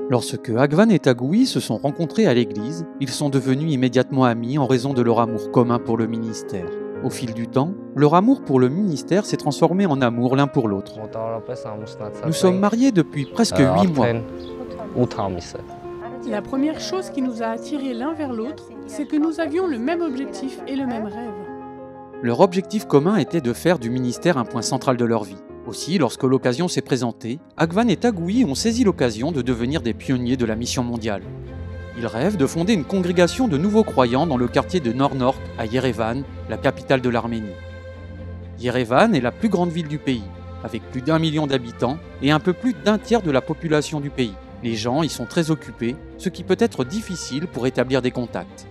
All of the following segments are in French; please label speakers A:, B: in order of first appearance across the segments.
A: Lorsque Agvan et Tagoui se sont rencontrés à l'église, ils sont devenus immédiatement amis en raison de leur amour commun pour le ministère. Au fil du temps, leur amour pour le ministère s'est transformé en amour l'un pour l'autre. Nous sommes mariés depuis presque 8 mois.
B: La première chose qui nous a attirés l'un vers l'autre, c'est que nous avions le même objectif et le même rêve.
A: Leur objectif commun était de faire du ministère un point central de leur vie. Aussi, lorsque l'occasion s'est présentée, Agvan et Tagoui ont saisi l'occasion de devenir des pionniers de la mission mondiale. Ils rêvent de fonder une congrégation de nouveaux croyants dans le quartier de Nord-Nord, à Yerevan, la capitale de l'Arménie. Yerevan est la plus grande ville du pays, avec plus d'1 million d'habitants et un peu plus d'un tiers de la population du pays. Les gens y sont très occupés, ce qui peut être difficile pour établir des contacts.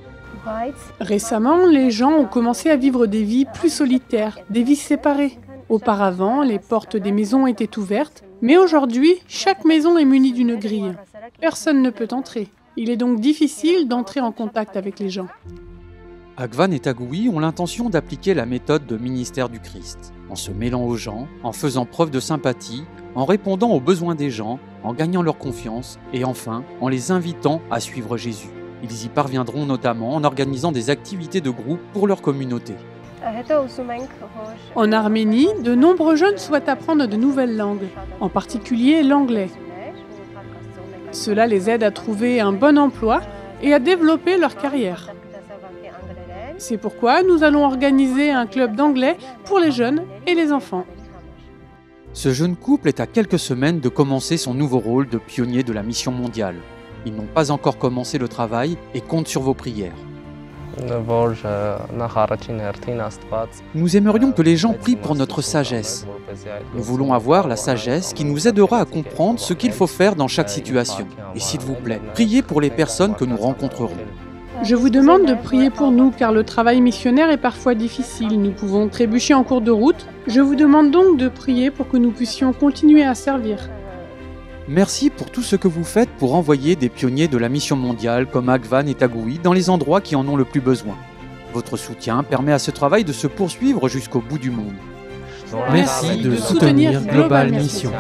B: Récemment, les gens ont commencé à vivre des vies plus solitaires, des vies séparées. Auparavant, les portes des maisons étaient ouvertes, mais aujourd'hui, chaque maison est munie d'une grille. Personne ne peut entrer. Il est donc difficile d'entrer en contact avec les gens.
A: Agvan et Tagoui ont l'intention d'appliquer la méthode de ministère du Christ, en se mêlant aux gens, en faisant preuve de sympathie, en répondant aux besoins des gens, en gagnant leur confiance et enfin en les invitant à suivre Jésus. Ils y parviendront notamment en organisant des activités de groupe pour leur communauté.
B: En Arménie, de nombreux jeunes souhaitent apprendre de nouvelles langues, en particulier l'anglais. Cela les aide à trouver un bon emploi et à développer leur carrière. C'est pourquoi nous allons organiser un club d'anglais pour les jeunes et les enfants.
A: Ce jeune couple est à quelques semaines de commencer son nouveau rôle de pionnier de la mission mondiale. Ils n'ont pas encore commencé le travail et comptent sur vos prières. Nous aimerions que les gens prient pour notre sagesse. Nous voulons avoir la sagesse qui nous aidera à comprendre ce qu'il faut faire dans chaque situation. Et s'il vous plaît, priez pour les personnes que nous rencontrerons.
B: Je vous demande de prier pour nous car le travail missionnaire est parfois difficile. Nous pouvons trébucher en cours de route. Je vous demande donc de prier pour que nous puissions continuer à servir.
A: Merci pour tout ce que vous faites pour envoyer des pionniers de la mission mondiale comme Agvan et Tagoui dans les endroits qui en ont le plus besoin. Votre soutien permet à ce travail de se poursuivre jusqu'au bout du monde.
C: Merci de soutenir Global Mission.